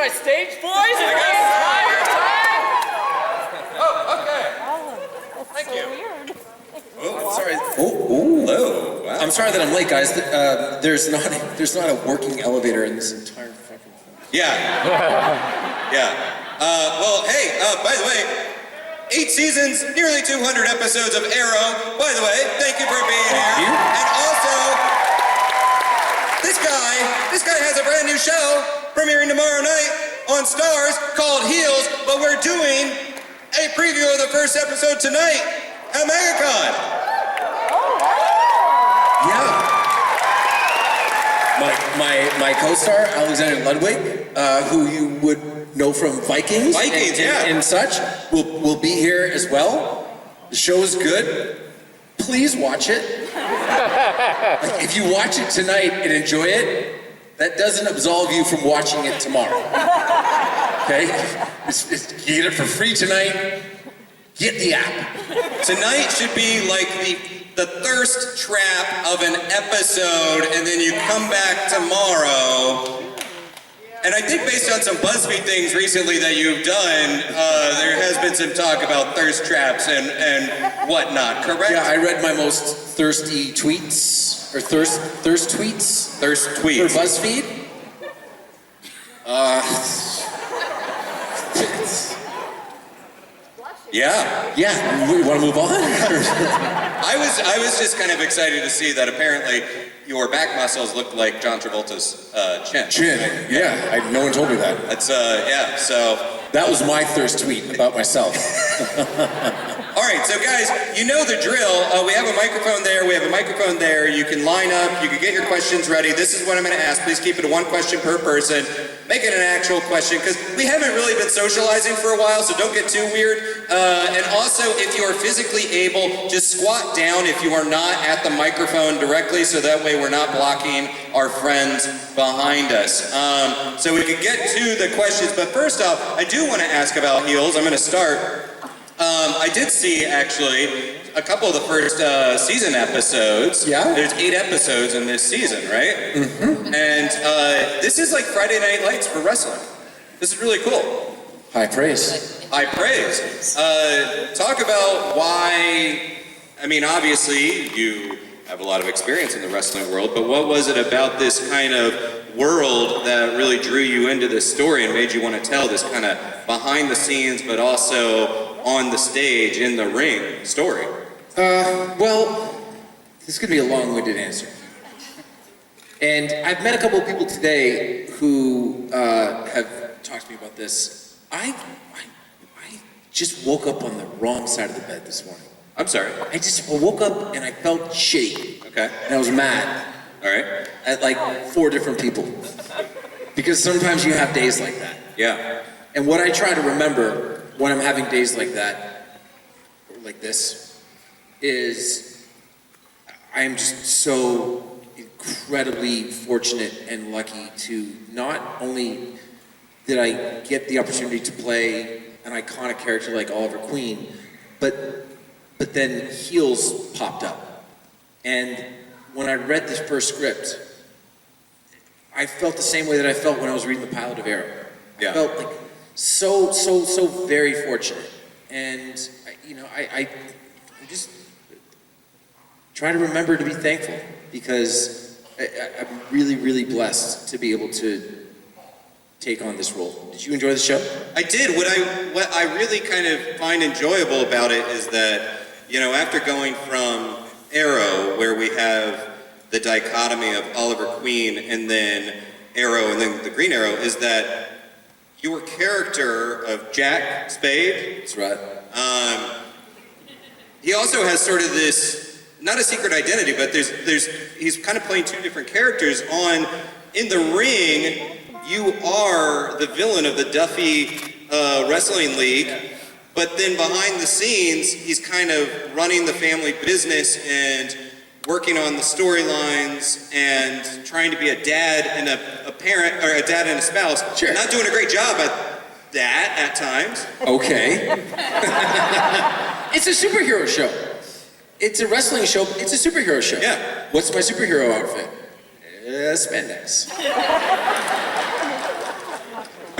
my stage voice for the entire time? Oh, okay. Thank you. Weird. Oh, I'm sorry. Hello. Wow. I'm sorry that I'm late, guys. There's not a working elevator in this entire fucking thing. Yeah. Yeah. Well, hey, by the way, 8 seasons, nearly 200 episodes of Arrow. By the way, thank you for being here. And also, this guy has a brand new show premiering tomorrow night on Stars called Heels, but we're doing a preview of the first episode tonight at Megacon. Yeah. My co-star, Alexander Ludwig, who you would know from Vikings, and such, will be here as well. The show is good. Please watch it. Like, if you watch it tonight and enjoy it, that doesn't absolve you from watching it tomorrow. Okay? You get it for free tonight. Get the app. Tonight should be like the thirst trap of an episode, and then you come back tomorrow. And I think based on some BuzzFeed things recently that you've done, there has been some talk about thirst traps and whatnot, correct? Yeah, I read my most thirsty tweets, or thirst tweets. Thirst tweets. For BuzzFeed. Yeah. Yeah, we want to move on? I was just kind of excited to see that apparently your back muscles look like John Travolta's chin. Right? Yeah, no one told me that. That's, yeah, so. That was my thirst tweet about myself. All right, so guys, you know the drill. We have a microphone there, we have a microphone there. You can line up, you can get your questions ready. This is what I'm gonna ask. Please keep it to one question per person. Make it an actual question, because we haven't really been socializing for a while, so don't get too weird. And also, if you are physically able, just squat down if you are not at the microphone directly, so that way we're not blocking our friends behind us. So we can get to the questions, but first off, I do want to ask about Heels. I'm going to start. I did see, actually, a couple of the first season episodes. Yeah? There's 8 episodes in this season, right? Mm-hmm. And this is like Friday Night Lights for wrestling. This is really cool. High praise. High praise. Talk about why, I mean, obviously, you have a lot of experience in the wrestling world, but what was it about this kind of world that really drew you into this story and made you want to tell this kind of behind the scenes, but also on the stage, in the ring story? Well, this could be a long-winded answer. And I've met a couple of people today who have talked to me about this. I just woke up on the wrong side of the bed this morning. I'm sorry. I just woke up and I felt shitty. Okay. And I was mad. All right. At like 4 different people. Because sometimes you have days like that. Yeah. And what I try to remember when I'm having days like that, or like this, is I am just so incredibly fortunate and lucky to not only did I get the opportunity to play an iconic character like Oliver Queen, but then Heels popped up. And when I read this first script, I felt the same way that I felt when I was reading the pilot of Arrow. Yeah. I felt like so very fortunate. And, I just try to remember to be thankful, because I'm really, really blessed to be able to take on this role. Did you enjoy the show? I did. What I really kind of find enjoyable about it is that, after going from Arrow, where we have the dichotomy of Oliver Queen and then Arrow and then the Green Arrow, is that your character of Jack Spade, That's right. he also has sort of this, not a secret identity, but he's kind of playing 2 different characters. In the ring, you are the villain of the Duffy Wrestling League, but then behind the scenes, he's kind of running the family business and working on the storylines and trying to be a dad and a parent, or a dad and a spouse. Sure. Not doing a great job at that at times. Okay. It's a superhero show. It's a wrestling show, but it's a superhero show. Yeah. What's my superhero outfit? Spandex.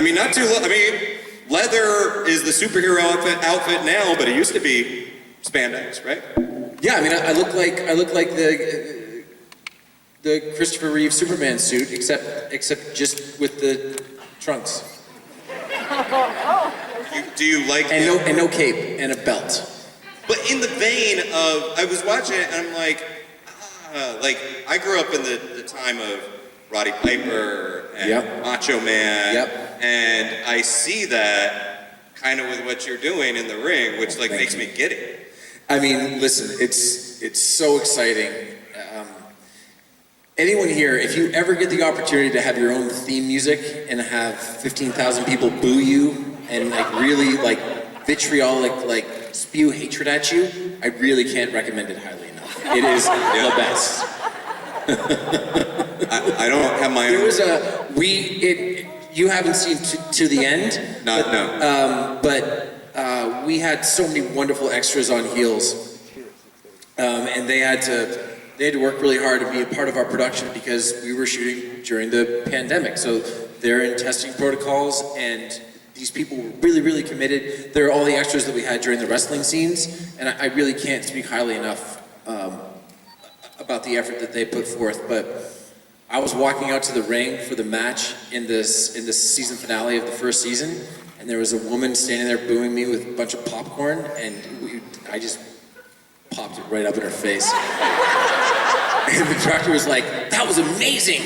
I mean, not too. I mean, leather is the superhero outfit now, but it used to be spandex, right? Yeah, I mean, I look like the Christopher Reeve Superman suit, except just with the trunks Do you like and no cape and a belt. But in the vein of, I was watching it and I'm like I grew up in the time of Roddy Piper and Yep. Macho Man, Yep. and I see that kind of with what you're doing in the ring, which like Thank makes you. me get it. I mean, listen, it's so exciting. Anyone here, if you ever get the opportunity to have your own theme music and have 15,000 people boo you and like really like vitriolic like spew hatred at you, I really can't recommend it highly enough. It is the best. I don't have my There own. was you haven't seen to the end. No. But we had so many wonderful extras on Heels, and they had to work really hard to be a part of our production because we were shooting during the pandemic. So they're in testing protocols, and these people were really, really committed. They're all the extras that we had during the wrestling scenes, and I really can't speak highly enough about the effort that they put forth. But I was walking out to the ring for the match in this season finale of the first season, and there was a woman standing there booing me with a bunch of popcorn, and I just popped it right up in her face. And the director was like, "That was amazing!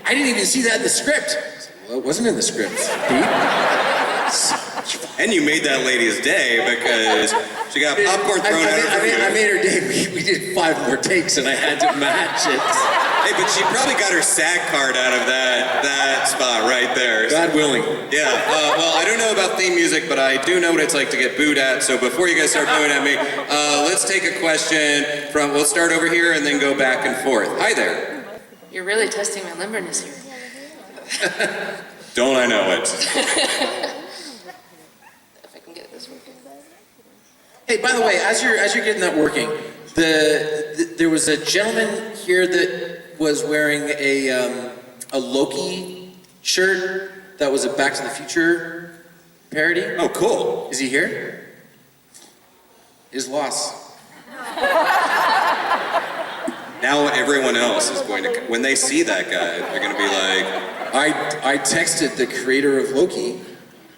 I didn't even see that in the script." I said, "Well, it wasn't in the script, Pete." And you made that lady's day because she got popcorn thrown at her. I made her day. We did 5 more takes, and I had to match it. Hey, but she probably got her SAG card out of that spot right there. God willing. Yeah, well, I don't know about theme music, but I do know what it's like to get booed at. So before you guys start booing at me, let's take a question we'll start over here and then go back and forth. Hi there. You're really testing my limberness here. Don't I know it? If I can get this working. Hey, by the way, as you're getting that working, there was a gentleman here that was wearing a Loki shirt that was a Back to the Future parody. Oh, cool. Is he here? His loss. Now everyone else is going to, when they see that guy, they're going to be like, I texted the creator of Loki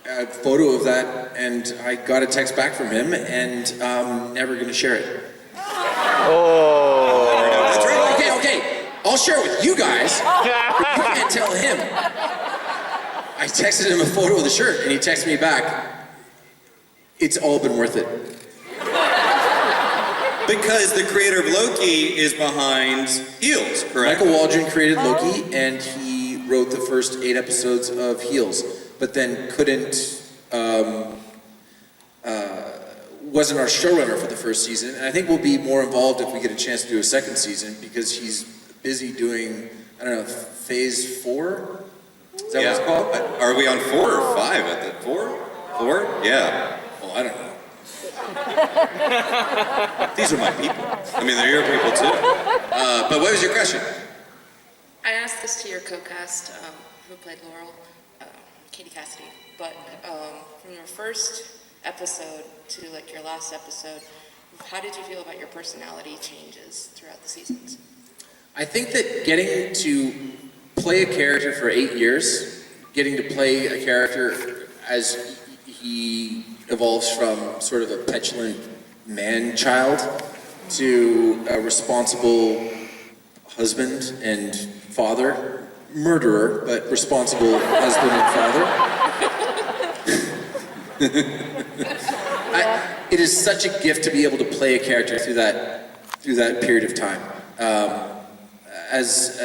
a photo of that, and I got a text back from him, and I'm never going to share it. that's right. Okay, I'll share it with you guys, but you can't tell him. I texted him a photo of the shirt, and he texted me back, "It's all been worth it." Because the creator of Loki is behind Heels, correct? Michael Waldron created Loki, and he wrote the first 8 episodes of Heels, but then wasn't our showrunner for the first season. And I think we'll be more involved if we get a chance to do a second season because he's busy doing, I don't know, phase 4? Is that what it's called? Are we on 4 or 5 at the 4? 4? Yeah. Well, I don't know. These are my people. I mean, they're your people too. But what was your question? I asked this to your co-cast, who played Laurel, Katie Cassidy, but from your first episode to like your last episode, how did you feel about your personality changes throughout the seasons? I think that getting to play a character for 8 years, getting to play a character as he evolves from sort of a petulant man-child to a responsible husband and father, murderer, but responsible husband and father. It is such a gift to be able to play a character through that period of time. As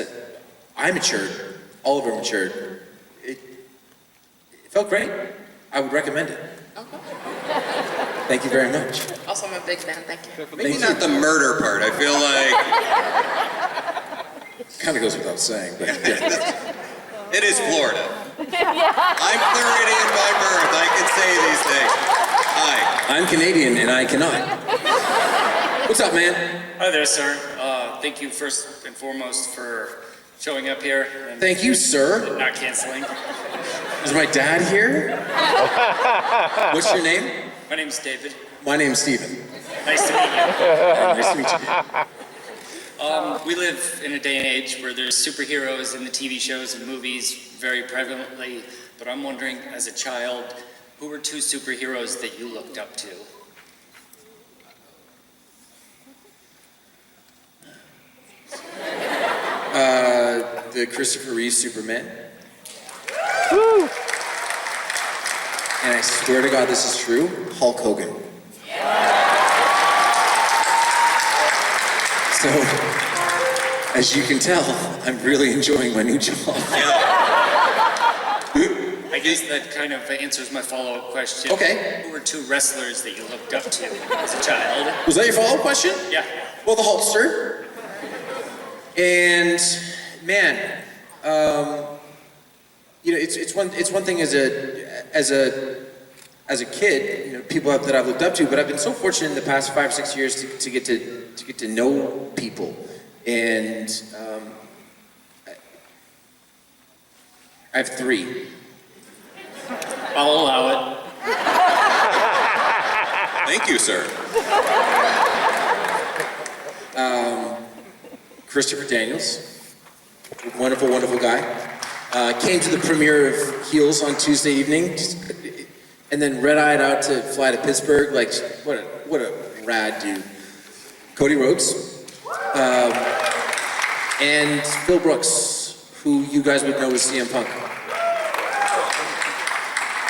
I matured, Oliver matured, it felt great. I would recommend it. Okay. Thank you very much. Also, I'm a big fan, thank you. Maybe not the murder part. I feel like Kind of goes without saying, but yeah. it is Florida. I'm Floridian by birth. I can say these things. Hi. I'm Canadian and I cannot. What's up, man? Hi there, sir. Thank you first and foremost for showing up here and Thank you, sir. not canceling. Is my dad here? What's your name? My name's David. My name's Stephen. Nice to meet you. Nice to meet you. We live in a day and age where there's superheroes in the TV shows and movies very prevalently, but I'm wondering, as a child, who were two superheroes that you looked up to? The Christopher Reeve Superman. Woo! And I swear to God this is true, Hulk Hogan. So, as you can tell, I'm really enjoying my new job. I guess that kind of answers my follow-up question. Okay. Who were two wrestlers that you looked up to as a child? Was that your follow-up question? Yeah. Well, the Hulkster. And man, you know, it's one thing as a kid, you know, people that I've looked up to, but I've been so fortunate in the past 5 or 6 years to get to know people, and I have 3. I'll allow it. Thank you, sir. Christopher Daniels, wonderful, wonderful guy. Came to the premiere of Heels on Tuesday evening, and then red-eyed out to fly to Pittsburgh. Like, what a rad dude. Cody Rhodes, and Phil Brooks, who you guys would know as CM Punk,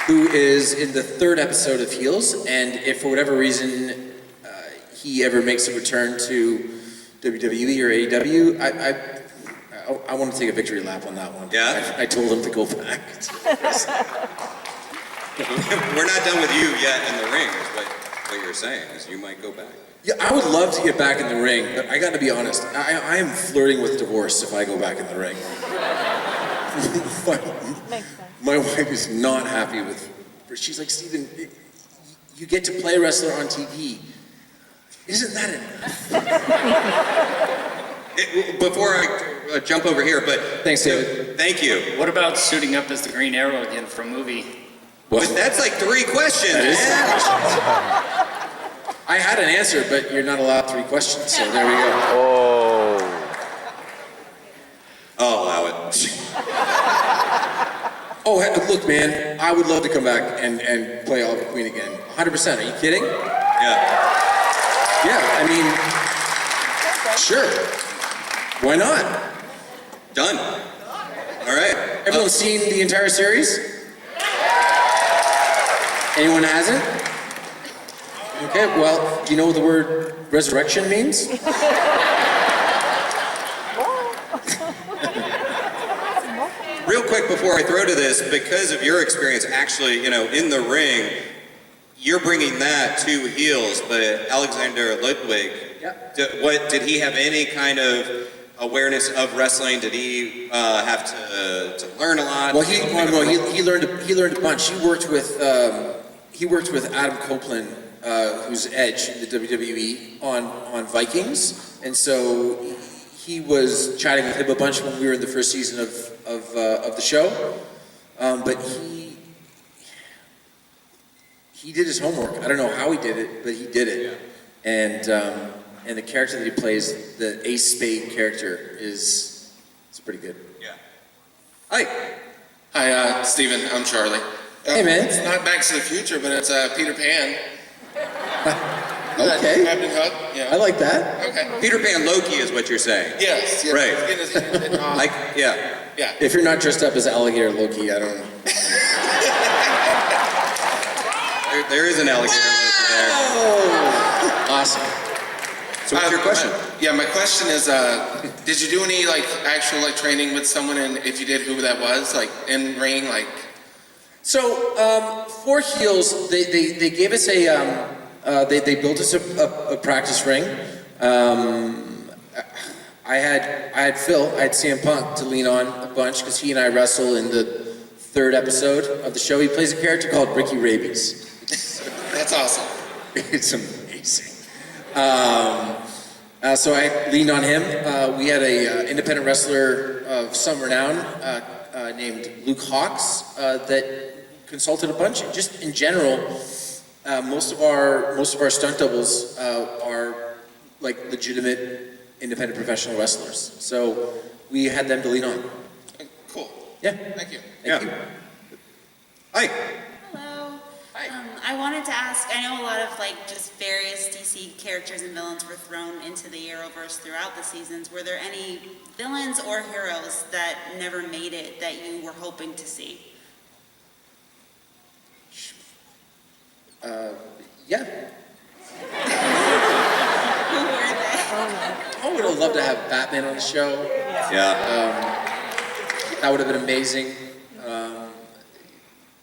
who is in the 3rd episode of Heels, and if for whatever reason he ever makes a return to WWE or AEW, I want to take a victory lap on that one. Yeah? I told him to go back. We're not done with you yet in the ring, is what you're saying, is you might go back. Yeah, I would love to get back in the ring, but I got to be honest, I am flirting with divorce if I go back in the ring. My wife is not happy with. She's like, Stephen, you get to play a wrestler on TV. Isn't that enough? Before I jump over here, but Thanks, David. Thank you. What about suiting up as the Green Arrow again for a movie? Well, But that's like 3 questions. that is man. 3 questions. I had an answer, but you're not allowed 3 questions, so there we go. Oh. I'll allow it. Oh, look, man, I would love to come back and play Oliver Queen again. 100%. Are you kidding? Yeah. Yeah, I mean, sure. Why not? Done. All right. Everyone seen the entire series? Anyone hasn't? Okay, well, do you know what the word resurrection means? Real quick before I throw to this, because of your experience actually, in the ring, you're bringing that to Heels, but Alexander Ludwig, did he have any kind of awareness of wrestling? Did he have to learn a lot? Well, he learned a bunch. He worked with Adam Copeland, who's Edge in the WWE on Vikings, and so he was chatting with him a bunch when we were in the first season of the show. But he did his homework. I don't know how he did it, but he did it. And the character that he plays, the Ace Spade character, is pretty good. Yeah. Hi, Stephen. I'm Charlie. Hey, man. It's not Back to the Future, but it's Peter Pan. Okay. Captain Hook. Yeah. I like that. Okay. Peter Pan Loki is what you're saying. Yes. Right. He's getting his hand in, Yeah. yeah. If you're not dressed up as alligator Loki, I don't know. There is an alligator Loki there. Awesome. So what's your question? Yeah, my question is, did you do any actual training with someone, and if you did, who that was, in ring, So for Heels, they gave us they built us a practice ring. I had Phil, I had CM Punk to lean on a bunch because he and I wrestle in the 3rd episode of the show. He plays a character called Ricky Rabies. That's awesome. It's amazing. So I leaned on him. We had a independent wrestler of some renown named Luke Hawks that consulted a bunch. Just in general, most of our stunt doubles are like legitimate independent professional wrestlers. So we had them to lean on. Cool. Yeah. Thank you. Thank you. Hi. Hello. Hi. I wanted to ask, I know a lot of like just various DC characters and villains were thrown into the Arrowverse throughout the seasons. Were there any villains or heroes that never made it that you were hoping to see? Yeah. Who were they? I would have loved to have Batman on the show. Yeah. That would have been amazing.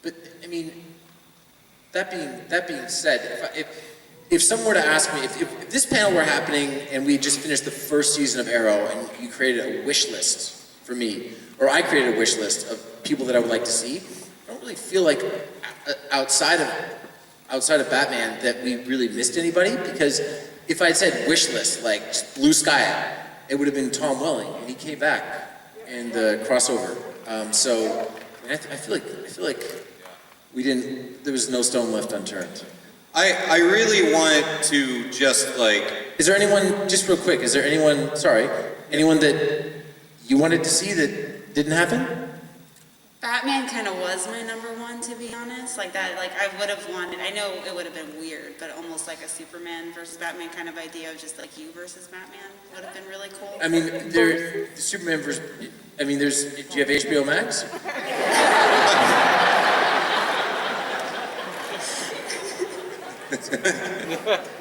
But I mean, that being said, if someone were to ask me, if this panel were happening and we just finished the first season of Arrow and you created a wish list for me, or I created a wish list of people that I would like to see, I don't really feel like outside of Batman that we really missed anybody, because if I had said wish list, like just blue sky, it would have been Tom Welling, and he came back in the crossover. So I feel like there was no stone left unturned. I really want to just like, Is there anyone, just real quick, anyone that you wanted to see that didn't happen? Batman kind of was my number one, to be honest. Like that, like I would have wanted, I know it would have been weird, but almost like a Superman versus Batman kind of idea of just like you versus Batman would have been really cool. I mean, the Superman versus, do you have HBO Max?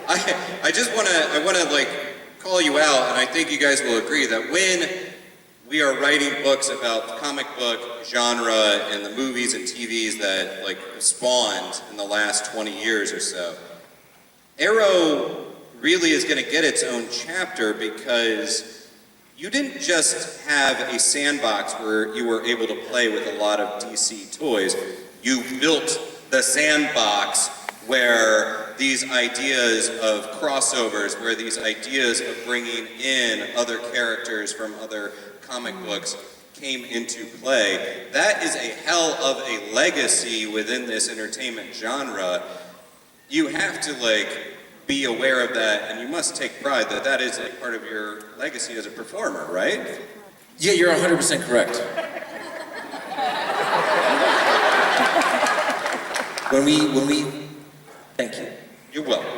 I just want to like call you out, and I think you guys will agree that when we are writing books about the comic book genre and the movies and TVs that like spawned in the last 20 years or so, Arrow really is going to get its own chapter, because you didn't just have a sandbox where you were able to play with a lot of DC toys. You built the sandbox where these ideas of crossovers, where these ideas of bringing in other characters from other comic books came into play. That is a hell of a legacy within this entertainment genre. You have to like be aware of that, and you must take pride that that is like part of your legacy as a performer, right? Yeah, you're 100% correct. When we, thank you. You're welcome.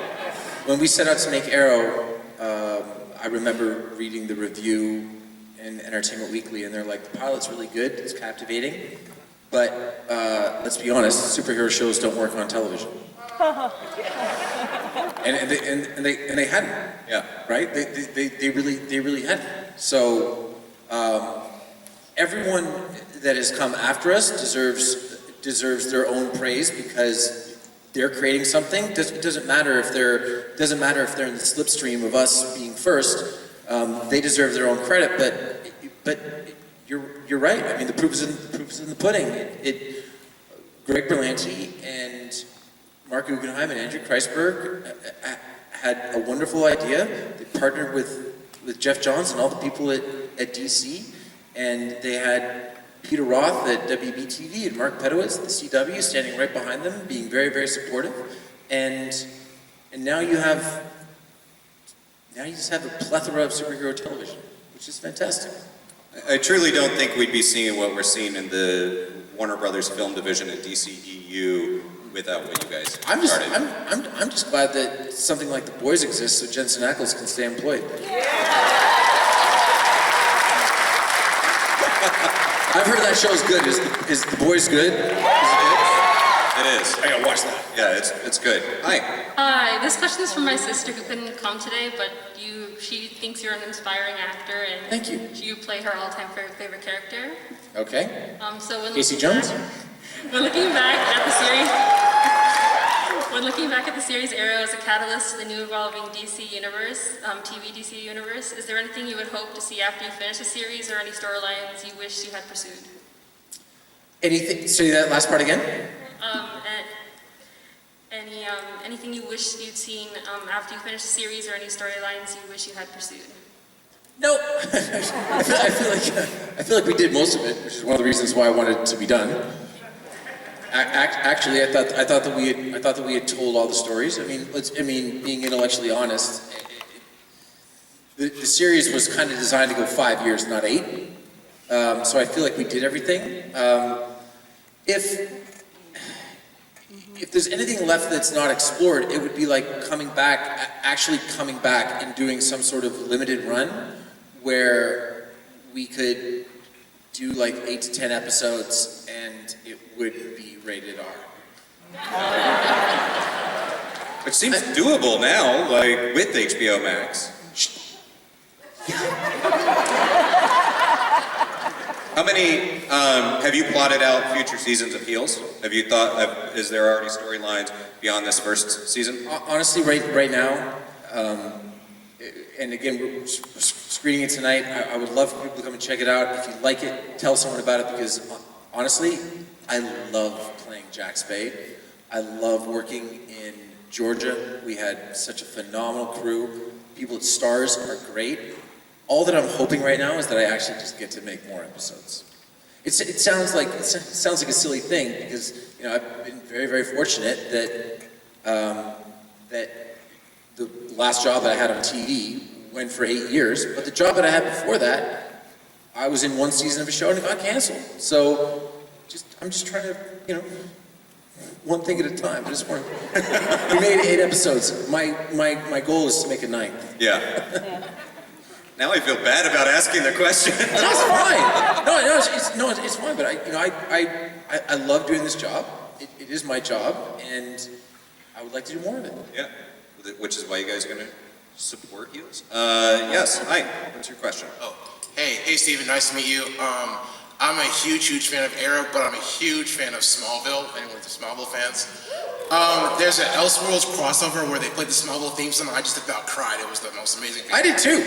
When we set out to make Arrow, I remember reading the review in Entertainment Weekly, and they're like, the pilot's really good, it's captivating, but let's be honest, superhero shows don't work on television. and they hadn't. Yeah. Right? They really hadn't. So everyone that has come after us deserves their own praise, because they're creating something. It doesn't matter if they're in the slipstream of us being first. They deserve their own credit, but you're right. I mean, the proof is in the pudding. Greg Berlanti and Mark Guggenheim and Andrew Kreisberg had a wonderful idea. They partnered with Jeff Johns and all the people at DC, and they had Peter Roth at WBTV and Mark Pedowitz at the CW standing right behind them, being very, very supportive. And now you just have a plethora of superhero television, which is fantastic. I truly don't think we'd be seeing what we're seeing in the Warner Brothers film division at DCEU without what you guys started. I'm just glad that something like The Boys exists so Jensen Ackles can stay employed. I've heard that show's good. Is The Boys good? Is it good? It is. I gotta watch that. Yeah, it's good. Hi. Hi, this question is from my sister who couldn't come today, but she thinks you're an inspiring actor, and Thank you. You play her all-time favorite character. Okay. So Casey Jones? When looking back at the series Arrow as a catalyst to the new evolving DC universe, TV DC universe, is there anything you would hope to see after you finish the series, or any storylines you wish you had pursued? Anything? Say that last part again. Anything you wish you'd seen after you finish the series, or any storylines you wish you had pursued? Nope. I feel like we did most of it, which is one of the reasons why I wanted it to be done. Actually, I thought that we had told all the stories. I mean, being intellectually honest, the series was kind of designed to go 5 years, not 8. So I feel like we did everything. If there's anything left that's not explored, it would be like actually coming back and doing some sort of limited run where we could do like 8 to 10 episodes and it would be rated R. Which seems doable now, like with HBO Max. How many, have you plotted out future seasons of Heels? Have you thought, is there already storylines beyond this first season? Honestly, right now, and again, we're screening it tonight. I would love for people to come and check it out. If you like it, tell someone about it, because honestly, I love playing Jack Spade. I love working in Georgia. We had such a phenomenal crew. People at Stars are great. All that I'm hoping right now is that I actually just get to make more episodes. It sounds like a silly thing, because I've been very, very fortunate that that the last job that I had on TV went for 8 years, but the job that I had before that, I was in 1 season of a show and it got canceled. So I'm just trying to, one thing at a time. We made 8 episodes. My goal is to make a 9th. Yeah. Now I feel bad about asking the question. That's fine. It's fine. But I love doing this job. It is my job, and I would like to do more of it. Yeah, which is why you guys are going to support Heels. Yes. Hi. What's your question? Oh, hey, Stephen, nice to meet you. I'm a huge fan of Arrow, but I'm a huge fan of Smallville. If anyone's a Smallville fans, there's an Elseworlds crossover where they played the Smallville theme song. I just about cried. It was the most amazing thing. I did too.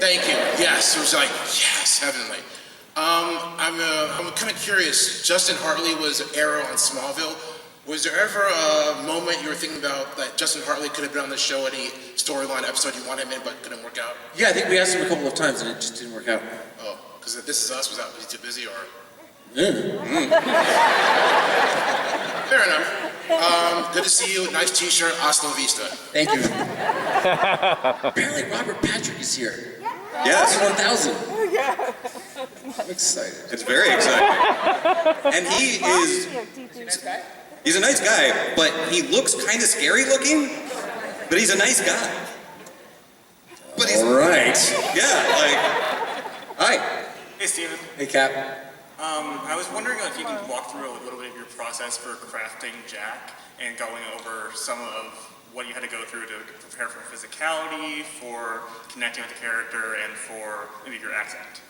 Thank you. Yes, it was like yes, heavenly. I'm kind of curious. Justin Hartley was Arrow on Smallville. Was there ever a moment you were thinking about that Justin Hartley could have been on the show, any storyline episode you wanted him in but couldn't work out? Yeah, I think we asked him a couple of times and it just didn't work out. Oh, because This Is Us was out, was he too busy or? Fair enough. Good to see you. Nice t-shirt. Hasta la vista. Thank you. Apparently Robert Patrick is here. Yes. 1000. I'm excited. It's very exciting. And he's a nice guy, but he looks kind of scary looking, but he's a nice guy. But he's all right. Hi. Hey, Stephen. Hey, Cap. I was wondering if you can walk through a little bit of your process for crafting Jack and going over some of what you had to go through to prepare for physicality, for connecting with the character, and for maybe your accent.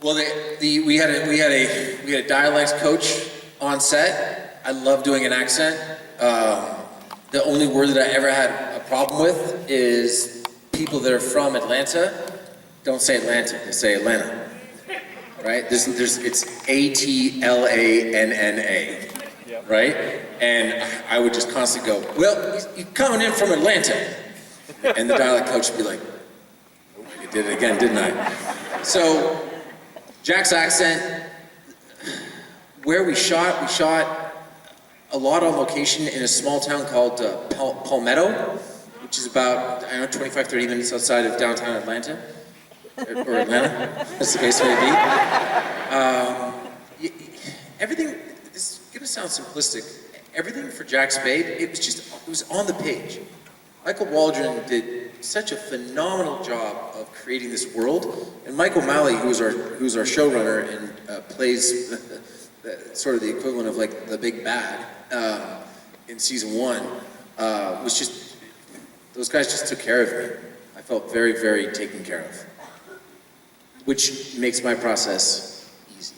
Well, we had a dialects coach on set. I love doing an accent. The only word that I ever had a problem with is people that are from Atlanta don't say Atlanta, they say Atlanta. Right? It's ATLANNA, right? And I would just constantly go, well, you're coming in from Atlanta. And the dialect coach would be like, oh, I did it again, didn't I? So, Jack's accent, where we shot a lot on location in a small town called Palmetto, which is about, 25, 30 minutes outside of downtown Atlanta. Or Atlanta, as the case may be. Everything, this is gonna sound simplistic, everything for Jack Spade, it was on the page. Michael Waldron did such a phenomenal job of creating this world, and Mike O'Malley, who's our showrunner and plays sort of the equivalent of like the big bad in season 1, was just, those guys just took care of me. I felt very, very taken care of, which makes my process easy.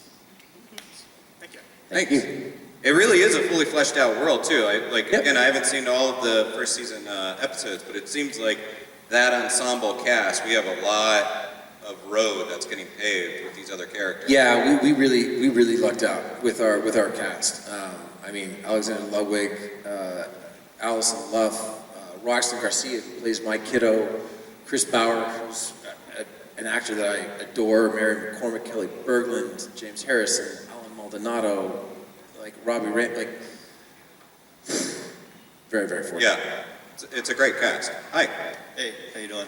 Thank you. Thank you. It really is a fully fleshed out world too. Yep. Again, I haven't seen all of the first season episodes, but it seems like that ensemble cast, we have a lot of road that's getting paved with these other characters. Yeah, we really lucked out with our cast. Alexander Ludwig, Allison Luff, Roxton Garcia, who plays my kiddo, Chris Bauer, who's an actor that I adore, Mary McCormick, Kelly Berglund, James Harrison, Alan Maldonado, like Robbie Ray, like, very, very fortunate. Yeah, it's a great cast. Hi. Hey, how you doing?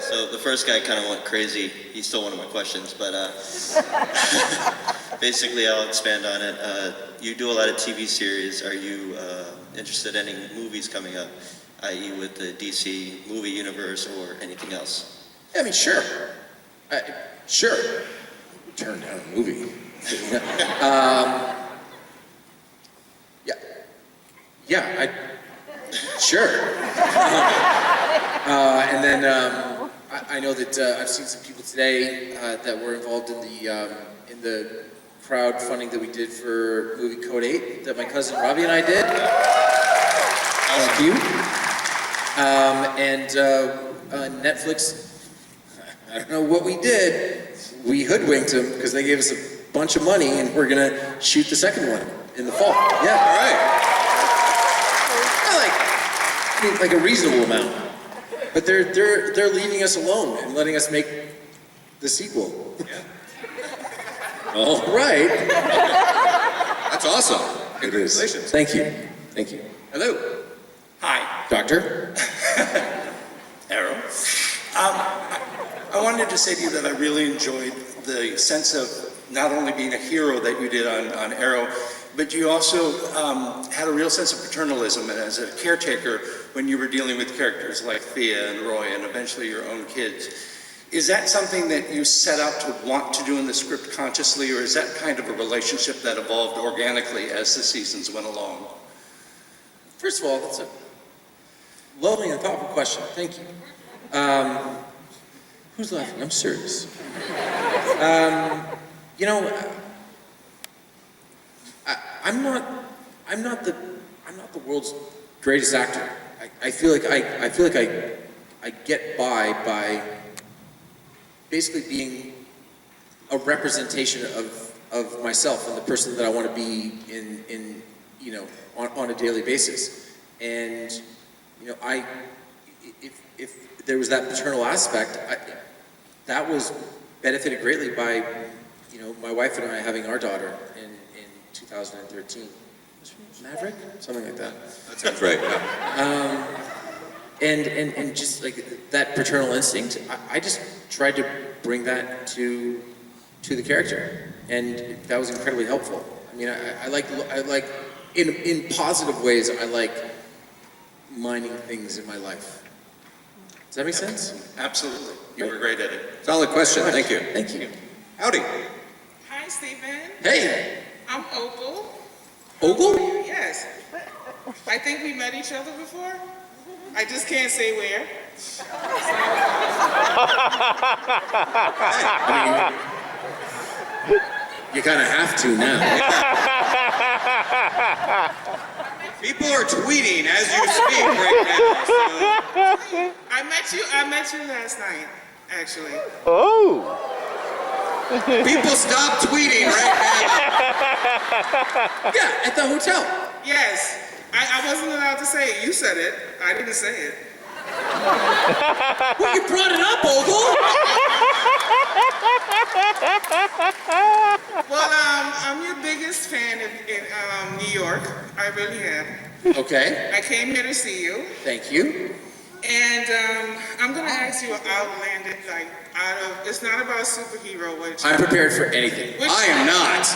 So the first guy kind of went crazy. He stole one of my questions, but basically I'll expand on it. You do a lot of TV series. Are you interested in any movies coming up, i.e. with the DC movie universe or anything else? Yeah, I mean, sure. Sure. Turn down a movie. Sure. And then I know that I've seen some people today that were involved in the crowdfunding that we did for movie Code 8 that my cousin Robbie and I did. Thank you. And Netflix, I don't know what we did. We hoodwinked them because they gave us a bunch of money and we're gonna shoot the second one in the fall. Yeah, all right. Like a reasonable amount, but they're leaving us alone and letting us make the sequel. Yeah. All right. That's awesome. Congratulations. Thank you. Thank you. Hello. Hi, Doctor? Arrow. I wanted to say to you that I really enjoyed the sense of not only being a hero that you did on Arrow, but you also had a real sense of paternalism and as a caretaker when you were dealing with characters like Thea and Roy and eventually your own kids. Is that something that you set out to want to do in the script consciously, or is that kind of a relationship that evolved organically as the seasons went along? First of all, that's a lovely and thoughtful question. Thank you. Who's laughing? I'm serious. You know, I'm not the world's greatest actor. I feel like I get by basically being a representation of myself and the person that I want to be in you know, on a daily basis. And you know, if there was that paternal aspect, that was benefited greatly by, you know, my wife and I having our daughter in 2013. Maverick? Something like that. That sounds right. And just like that paternal instinct, I just tried to bring that to the character, and that was incredibly helpful. I mean, I like in positive ways. I like mining things in my life. Does that make sense? Absolutely. You were great at it. Solid question. Thank you. Thank you. Howdy. Hi, Stephen. Hey, I'm Opal. Ogle? Yes. I think we met each other before. I just can't say where. I mean, you kind of have to now. People are tweeting as you speak right now. So. I met you last night, actually. People stop tweeting right Yeah, at the hotel. Yes. I wasn't allowed to say it. You said it. I didn't say it. Well, you brought it up, Ogle. Well, I'm your biggest fan in New York. I really am. Okay, I came here to see you. thank you. And I'm going to ask you an outlandish, it's not about superhero, which... I'm prepared for anything. which I am not.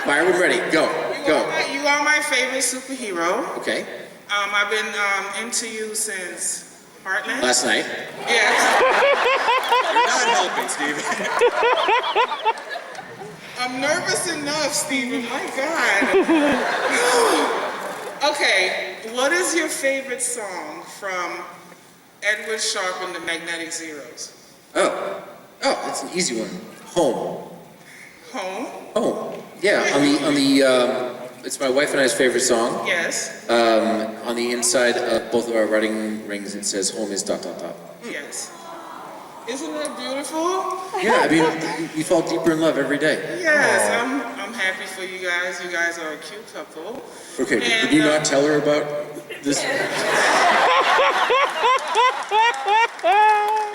Fire, we're ready. Go. You are my favorite superhero. Okay. I've been into you since Heartland. Last night. Yes. You're not helping, Steve. I'm nervous enough, Stephen. My God. Okay, what is your favorite song from Edward Sharpe and the Magnetic Zeros? Oh, that's an easy one. Home. Home? Yeah, on the it's my wife and I's favorite song. Yes. On the inside of both of our wedding rings, it says "Home is ... Yes. Isn't that beautiful? Yeah, I mean, you fall deeper in love every day. Yes, I'm happy for you guys. You guys are a cute couple. Okay, And, did you not tell her about this?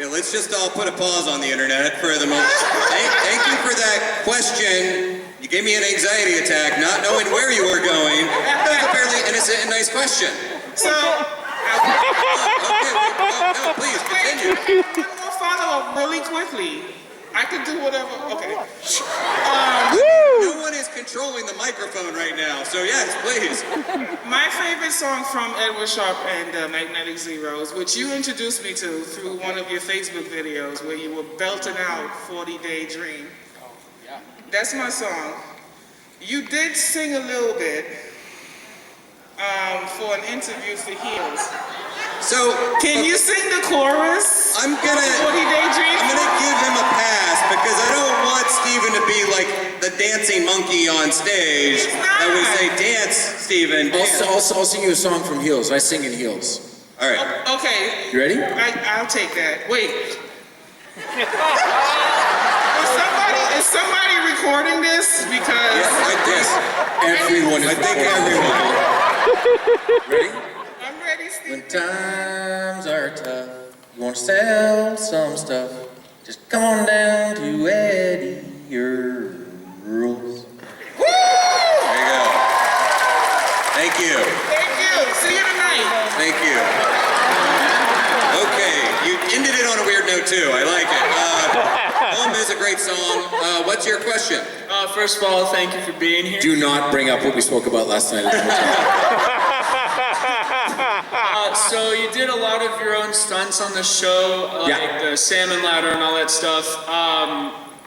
Yeah, let's just all put a pause on the internet for the moment. Thank you for that question. You gave me an anxiety attack, not knowing where you were going. That was a fairly innocent and nice question. So, Okay, no, please, continue. one more follow-up really quickly. I can do whatever, okay. No one is controlling the microphone right now, so yes, please. My favorite song from Edward Sharpe and Magnetic Zeros, which you introduced me to through one of your Facebook videos where you were belting out 40 Day Dream. That's my song. You did sing a little bit for an interview for Heels. So, Can you sing the chorus? I'm gonna give him a pass because I don't want Stephen to be like the dancing monkey on stage that would say, dance, Stephen, dance. I'll sing you a song from Heels. I sing in Heels. All right. Okay. You ready? I'll take that. Wait. Is somebody recording this? Because Yes, everyone is everyone. Ready? I'm ready, Steve. When times are tough, you want to sell some stuff, just come on down to Eddie Earl's. Woo! There you go. Thank you. Thank you. See you tonight. Thank you. Okay, you ended it on a weird note too. I like it. Home is a great song. What's your question? First of all, thank you for being here. Do not bring up what we spoke about last night. So you did a lot of your own stunts on the show, like the salmon ladder and all that stuff.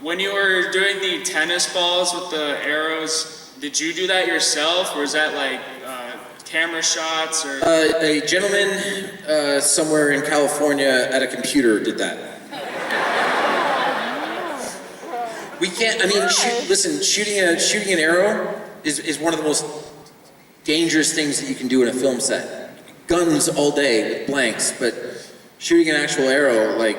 When you were doing the tennis balls with the arrows, did you do that yourself, or is that like camera shots? Or A gentleman somewhere in California at a computer did that. We can't, I mean, shooting an arrow is one of the most dangerous things that you can do in a film set. Guns all day with blanks, but shooting an actual arrow, like,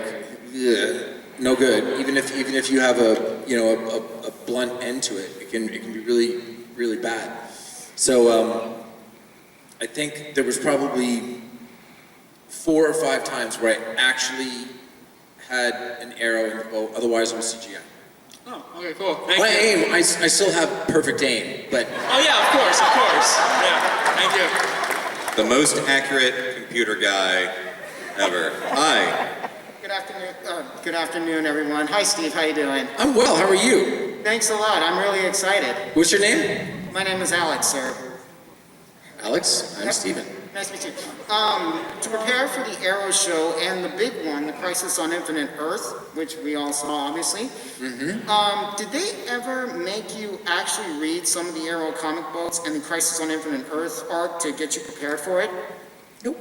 no good. Even if you have a blunt end to it, it can be really, really bad. So I think there was probably 4 or 5 times where I actually had an arrow in the bow, otherwise it was CGI. Oh, okay, cool. Thank My you. aim, I still have perfect aim, but... Oh yeah, of course. Yeah, thank you. The most accurate computer guy ever. Hi. Good afternoon, everyone. Hi, Steve. How you doing? I'm well. How are you? Thanks a lot. I'm really excited. What's your name? My name is Alex, sir. Alex? I'm Stephen. Nice to meet you. To prepare for the Arrow show and the big one, The Crisis on Infinite Earth, which we all saw, obviously, did they ever make you actually read some of the Arrow comic books and the Crisis on Infinite Earth arc to get you prepared for it? Nope.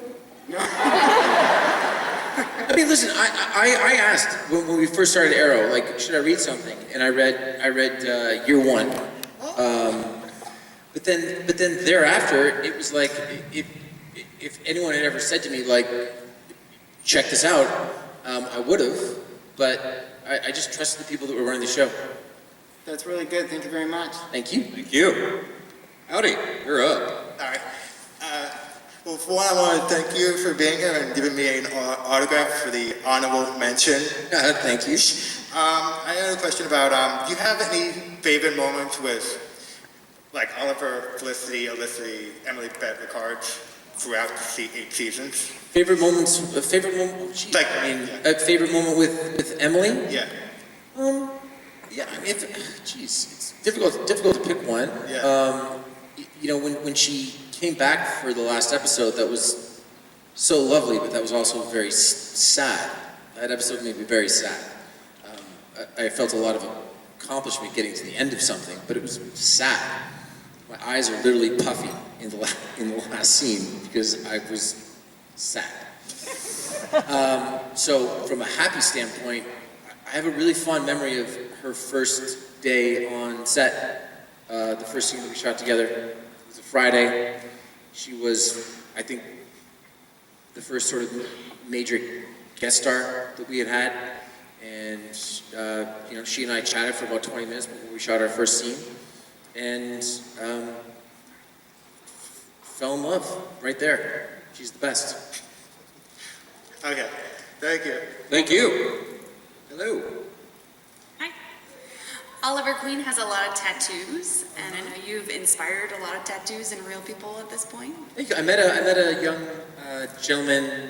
No? I mean, listen, I asked when we first started Arrow, like, should I read something? And I read Year One. But then thereafter, it was like, if anyone had ever said to me, like, check this out, I would have, but I just trusted the people that were running the show. That's really good. Thank you very much. Thank you. Thank you. Howdy, you're up. All right. Well, for one, I want to thank you for being here and giving me an autograph for the honorable mention. Thank you. I had a question about, do you have any favorite moments with, like, Oliver, Felicity, Emily, Beth, Ricard throughout the 8 seasons? Favorite moment, Like, a favorite moment with Emily? Yeah. Yeah, I mean, it's difficult to pick one. Yeah. When she came back for the last episode, that was so lovely, but that was also very sad. That episode made me very sad. I felt a lot of accomplishment getting to the end of something, but it was sad. My eyes are literally puffy in the last scene because I was sad. So from a happy standpoint, I have a really fond memory of her first day on set. The first scene that we shot together, it was a Friday. She was, I think, the first sort of major guest star that we had. And, she and I chatted for about 20 minutes before we shot our first scene. And fell in love right there. She's the best. Okay. Thank you. Thank you. Hello. Oliver Queen has a lot of tattoos, and I know you've inspired a lot of tattoos in real people at this point. Thank you. I met a young gentleman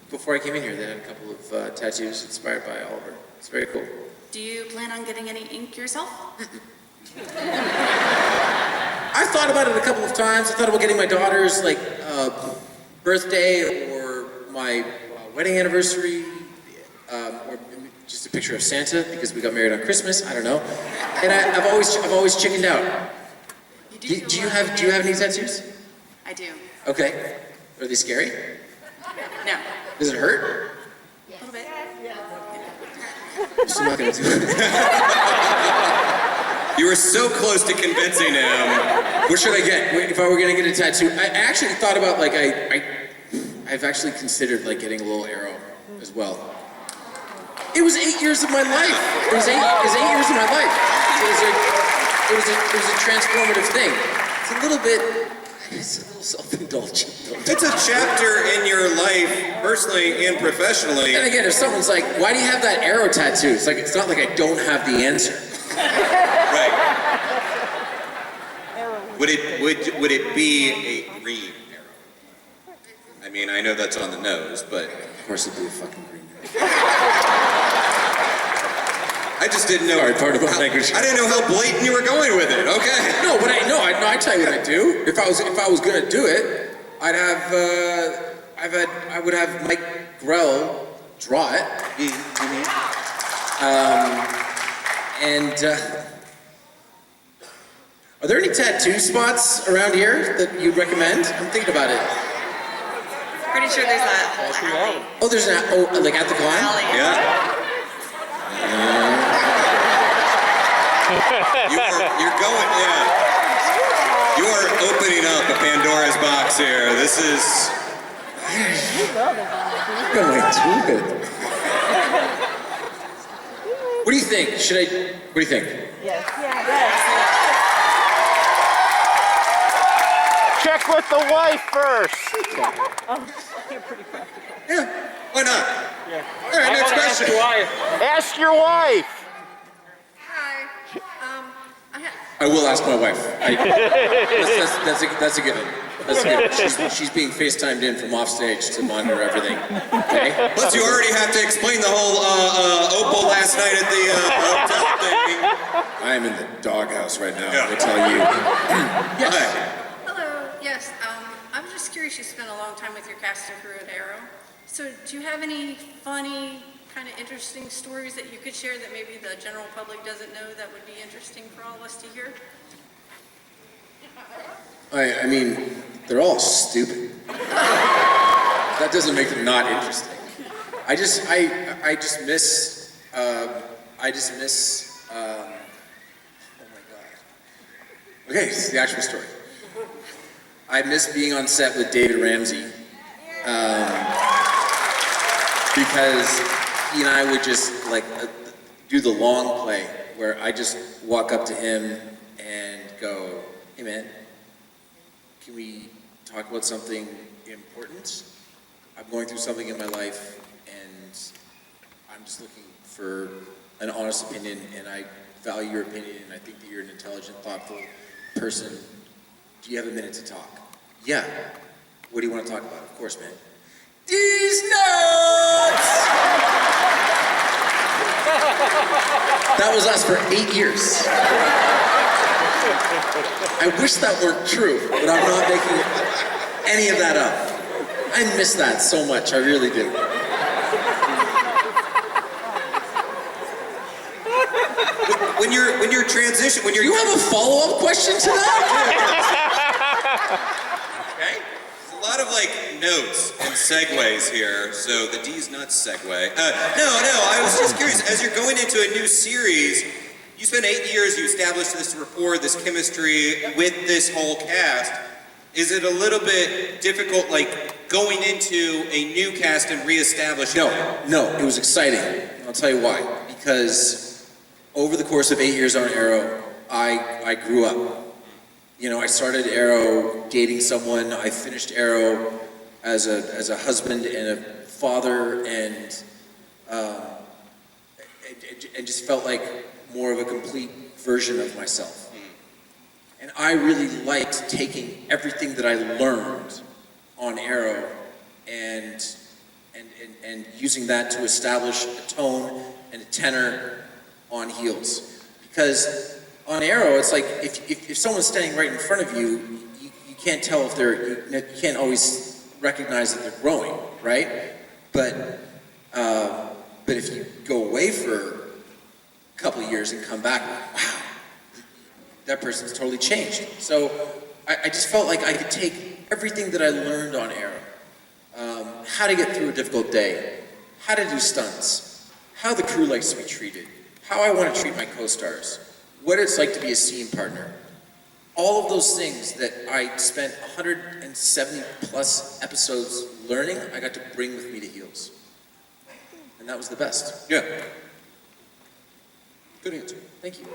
before I came in here that had a couple of tattoos inspired by Oliver. It's very cool. Do you plan on getting any ink yourself? I've thought about it a couple of times. I thought about getting my daughter's birthday or my wedding anniversary, or just a picture of Santa because we got married on Christmas. I don't know. And I've always chickened out. Do you have any tattoos? I do. Okay. Are they scary? No. Does it hurt? A little bit. I'm still not gonna do it. You were so close to convincing him. What should I get? If I were gonna get a tattoo, I actually thought about I've actually considered getting a little arrow as well. It was 8 years of my life. It was 8 years of my life. It was a transformative thing. It's a little self-indulgent. It's a chapter in your life, personally and professionally. And again, if someone's like, "Why do you have that arrow tattoo?" It's not like I don't have the answer. Right. Would it be a green arrow? I mean, I know that's on the nose, but of course it'd be a fucking green arrow. I just didn't know. Part of my language. I didn't know how blatant you were going with it. Okay. No, but I tell you what I do. If I was gonna do it, I would have Mike Grell draw it. Are there any tattoo spots around here that you'd recommend? I'm thinking about it. Pretty sure there's a whole alley. Oh, there's at the con? Yeah. You're going, yeah. You are opening up a Pandora's box here. This is. What do you think? What do you think? Check with the wife first. You're pretty practical. Yeah, why not? Yeah. All right, next question. Ask your wife. I will ask my wife. That's a given. That's a given. She's being FaceTimed in from off stage to monitor everything. Okay. Plus, you already have to explain the whole Opal last night at the hotel thing. I am in the doghouse right now. I tell you. Yes. Hello. Yes. I was just curious. You spent a long time with your cast and crew at Arrow. So, do you have any funny, kind of interesting stories that you could share that maybe the general public doesn't know that would be interesting for all of us to hear? I mean, they're all stupid. That doesn't make them not interesting. I just miss. Oh my God. Okay, this is the actual story. I miss being on set with David Ramsey. Because he and I would just do the long play where I just walk up to him and go, "Hey man, can we talk about something important? I'm going through something in my life and I'm just looking for an honest opinion, and I value your opinion, and I think that you're an intelligent, thoughtful person. Do you have a minute to talk?" "Yeah." "What do you want to talk about?" "Of course, man." "These nuts!" That was us for 8 years. I wish that weren't true, but I'm not making any of that up. I miss that so much, I really do. When you're transition, Do you have a follow-up question to that? Okay. There's a lot of notes and segues here, so the D's nuts segue. No, I was just curious, as you're going into a new series, you spent 8 years, you established this rapport, this chemistry with this whole cast. Is it a little bit difficult, going into a new cast and reestablishing that? No, it was exciting. I'll tell you why. Because over the course of 8 years on Arrow, I grew up. I started Arrow dating someone. I finished Arrow as a husband and a father and just felt like more of a complete version of myself. And I really liked taking everything that I learned on Arrow and using that to establish a tone and a tenor on Heels. Because on Arrow, it's like if someone's standing right in front of you, you can't tell if you can't always recognize that they're growing, right? But if you go away for a couple of years and come back, wow, that person's totally changed. So I just felt like I could take everything that I learned on Arrow, how to get through a difficult day, how to do stunts, how the crew likes to be treated, how I want to treat my co-stars, what it's like to be a scene partner. All of those things that I spent 170 plus episodes learning, I got to bring with me to Heels. And that was the best. Yeah. Good answer. Thank you.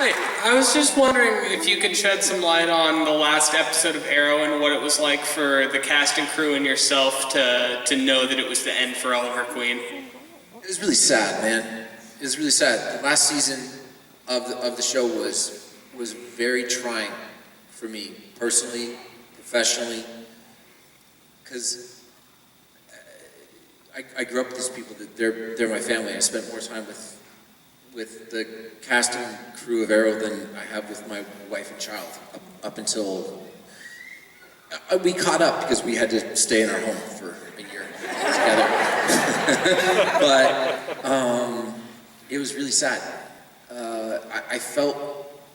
Hey, I was just wondering if you could shed some light on the last episode of Arrow and what it was like for the cast and crew and yourself to know that it was the end for Oliver Queen. It was really sad, man. It was really sad. The last season of the show was very trying for me, personally, professionally, because I grew up with these people. That they're my family. I spent more time with the cast and crew of Arrow than I have with my wife and child up until we caught up because we had to stay in our home for a year together. But it was really sad. I felt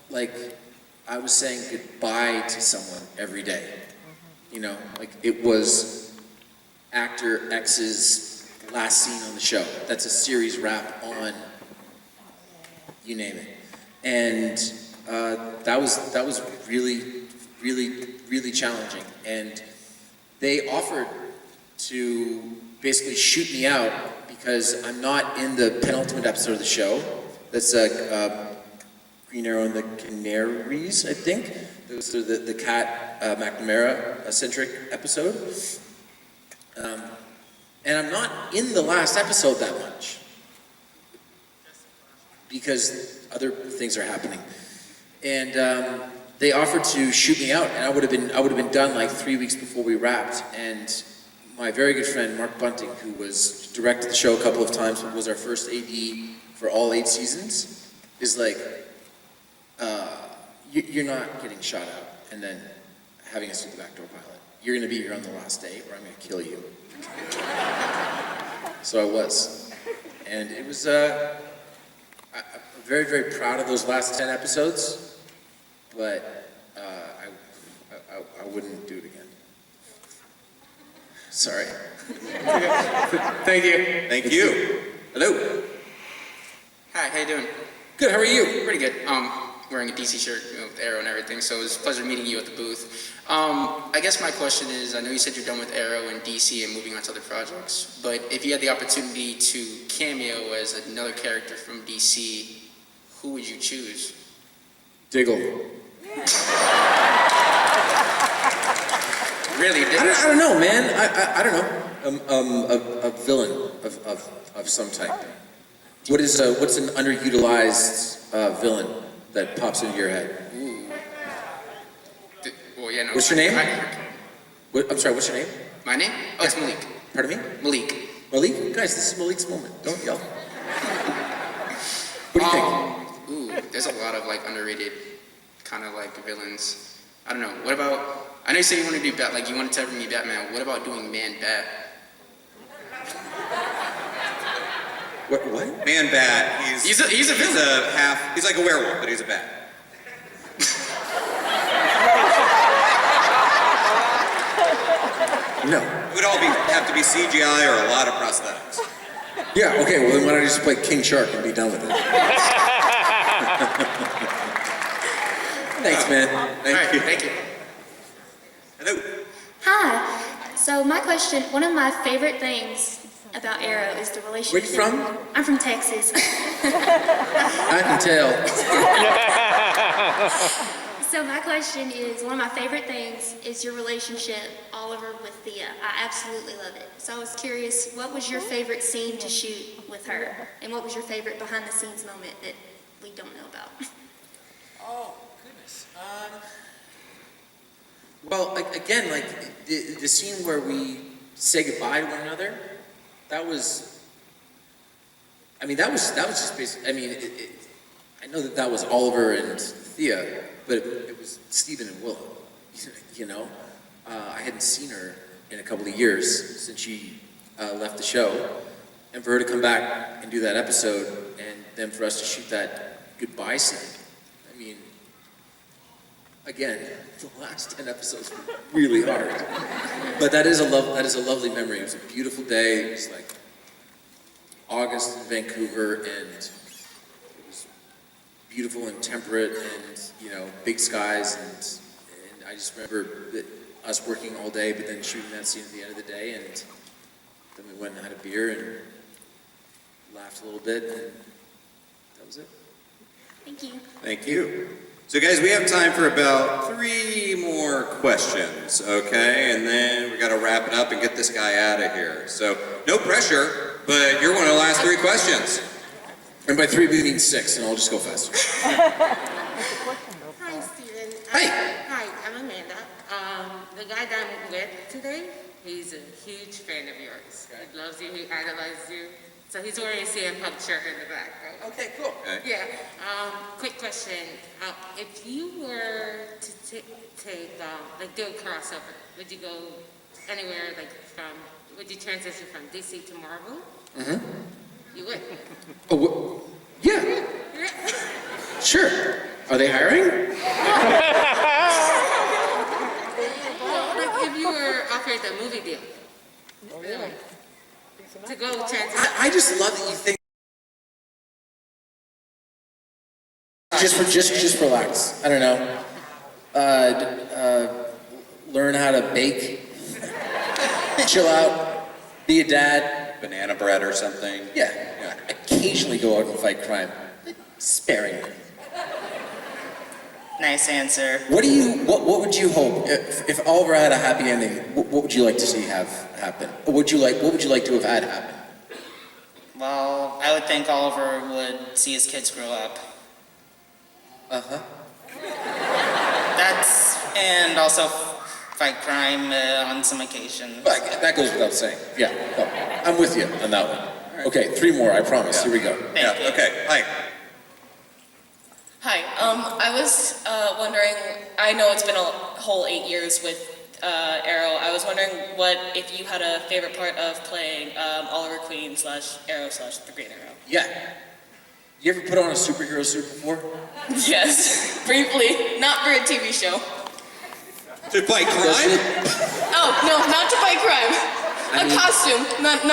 like I was saying goodbye to someone every day. You know, like it was actor X's last scene on the show. That's a series wrap on you name it. And that was really challenging. And they offered to basically shoot me out because I'm not in the penultimate episode of the show. That's Green Arrow and the Canaries, I think. Those are the Cat McNamara-centric episode. And I'm not in the last episode that much because other things are happening. And they offered to shoot me out, and I would have been done like 3 weeks before we wrapped. And my very good friend Mark Bunting, who was directed the show a couple of times, but was our first AD for all 8 seasons, is like, you're not getting shot out and then having us do the backdoor pilot. You're going to be here on the last day, or I'm going to kill you. So I was, and it was. I'm very proud of those last 10 episodes, but I wouldn't do it again. Sorry. Thank you. Thank you. Hello. Hi, how you doing? Good, how are you? Pretty good. Wearing a DC shirt, with Arrow and everything, so it was a pleasure meeting you at the booth. I guess my question is, I know you said you're done with Arrow and DC and moving on to other projects, but if you had the opportunity to cameo as another character from DC, who would you choose? Diggle. Really? I don't know, man. I don't know. A villain of some type. What's an underutilized villain that pops into your head? Ooh. Well, yeah, no. What's your name? I'm sorry, what's your name? My name? Oh, it's Malik. Pardon me? Malik. Malik? Guys, this is Malik's moment. Don't yell. What do you think? Ooh, there's a lot of like underrated kind of like villains. I don't know. What about, I know you said you want to do you wanted to ever be Batman. What about doing Man-Bat? What? Man-Bat. He's a villain. He's like a werewolf, but he's a bat. No. It would all have to be CGI or a lot of prosthetics. Yeah, okay, well then why don't I just play King Shark and be done with it? Thanks, man. Thank you. Thank you. Hello. Hi. So my question, one of my favorite things about Arrow is the relationship. Where you from? I'm from Texas. I can tell. So my question is, one of my favorite things is your relationship, Oliver, with Thea. I absolutely love it. So I was curious, what was your favorite scene to shoot with her? And what was your favorite behind-the-scenes moment that we don't know about? Oh, goodness. Well, again, like the scene where we say goodbye to one another, that was just basically, I know that was Oliver and Thea, but it was Stephen and Willow, you know? I hadn't seen her in a couple of years since she left the show, and for her to come back and do that episode, and then for us to shoot that goodbye scene, again, the last 10 episodes were really hard. But that is a lovely memory. It was a beautiful day. It was like August in Vancouver, and it was beautiful and temperate, and big skies, and I just remember that us working all day, but then shooting that scene at the end of the day, and then we went and had a beer and laughed a little bit, and that was it. Thank you. Thank you. So guys, we have time for about 3 more questions, okay? And then we gotta wrap it up and get this guy out of here. So, no pressure, but you're one of the last 3 questions. And by 3 we mean 6, and I'll just go faster. Hi, Stephen. Hi. Hi, I'm Amanda. The guy that I'm with today, he's a huge fan of yours. He loves you, he idolizes you. So he's wearing a CM Punk shirt in the back, right? Okay, cool. Okay. Yeah. Quick question. If you were to do a crossover, would you go anywhere, would you transition from DC to Marvel? Mm-hmm. You would? Oh, yeah. Sure. Are they hiring? Well, if you were offered a movie deal. Oh, yeah. To go transition. I just love that you think. Just relax. I don't know. Learn how to bake. Chill out. Be a dad. Banana bread or something. Yeah. Occasionally go out and fight crime. Sparingly. Nice answer. What would you hope if Oliver had a happy ending? What would you like to see have happen? What would you like to have had happen? Well, I would think Oliver would see his kids grow up. Uh-huh. And also fight crime on some occasion. That goes without saying. Yeah, no, I'm with you on that one. Okay, 3 more, I promise. Here we go. Okay. Hi. Hi, I was wondering, I know it's been a whole 8 years with Arrow. I was wondering if you had a favorite part of playing Oliver Queen / Arrow / the Green Arrow. Yeah. You ever put on a superhero suit before? Yes, briefly. Not for a TV show. To fight crime? Oh, no, not to fight crime. A costume, not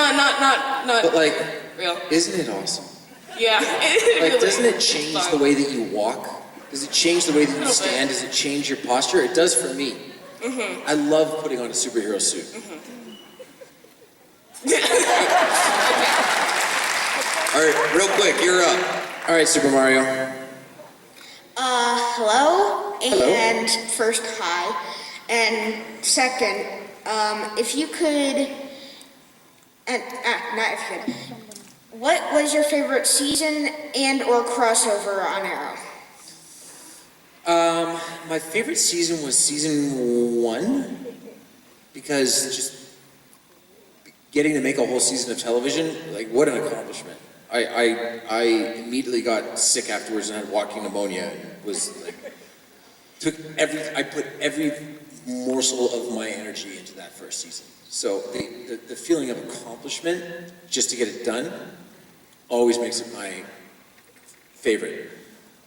But real. Isn't it awesome? Yeah. Doesn't it change the way that you walk? Does it change the way that you stand? Does it change your posture? It does for me. Mm-hmm. I love putting on a superhero suit. All right, real quick, you're up. All right, Super Mario. Hello? Hello. And first, hi. And second, if you could, not if you could, what was your favorite season and or crossover on Arrow? My favorite season was season 1, because just getting to make a whole season of television, what an accomplishment. I immediately got sick afterwards and had walking pneumonia, and was I put every morsel of my energy into that first season. So the feeling of accomplishment, just to get it done, always makes it my favorite.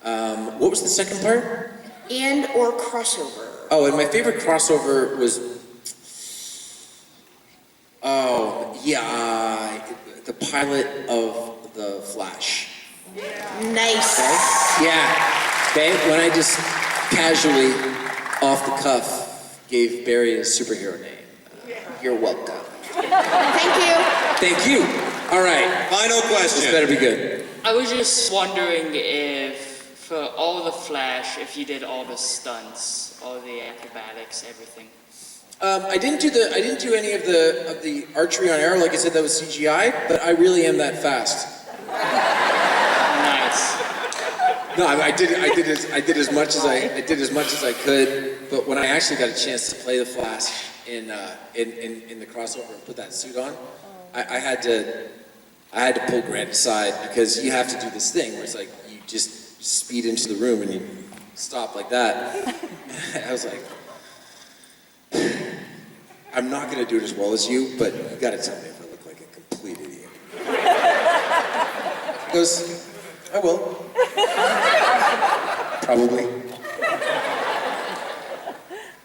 What was the second part? And or crossover. Oh, and my favorite crossover was, the pilot of The Flash. Nice. Okay? Yeah. Okay, when I just casually, off the cuff, gave Barry a superhero name. You're welcome. Thank you. Thank you. All right. Final question. This better be good. I was just wondering if, for all the Flash if you did all the stunts, all the acrobatics, everything? I didn't do any of the archery on Arrow. Like I said, that was CGI. But I really am that fast. Nice. No, I did as much as I could. But when I actually got a chance to play the Flash in the crossover and put that suit on, I had to pull Grant aside because you have to do this thing where it's like you just speed into the room and you stop like that. I was like, I'm not going to do it as well as you, but you got to tell me if I look like a complete idiot. He goes, I will. Probably.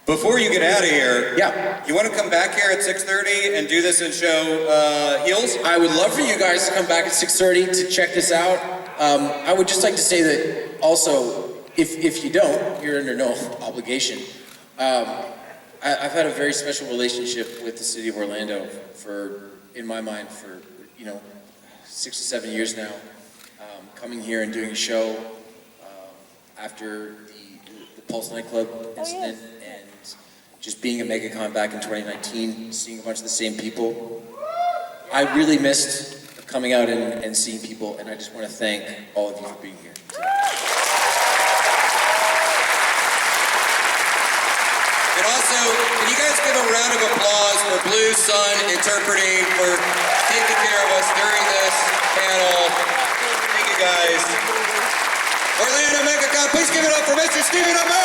Before you get out of here, yeah, you want to come back here at 6:30 and do this and show heels? I would love for you guys to come back at 6:30 to check this out. I would just like to say that also, if you don't, you're under no obligation. I've had a very special relationship with the city of Orlando in my mind, for 6 or 7 years now. Coming here and doing a show after the Pulse nightclub incident, and just being at Megacon back in 2019, seeing a bunch of the same people. I really missed coming out and seeing people, and I just want to thank all of you for being here. And also, can you guys give a round of applause for Blue Sun interpreting, for taking care of us during this panel. Thank you guys. Orlando Megacon, please give it up for Mr. Stephan Amell.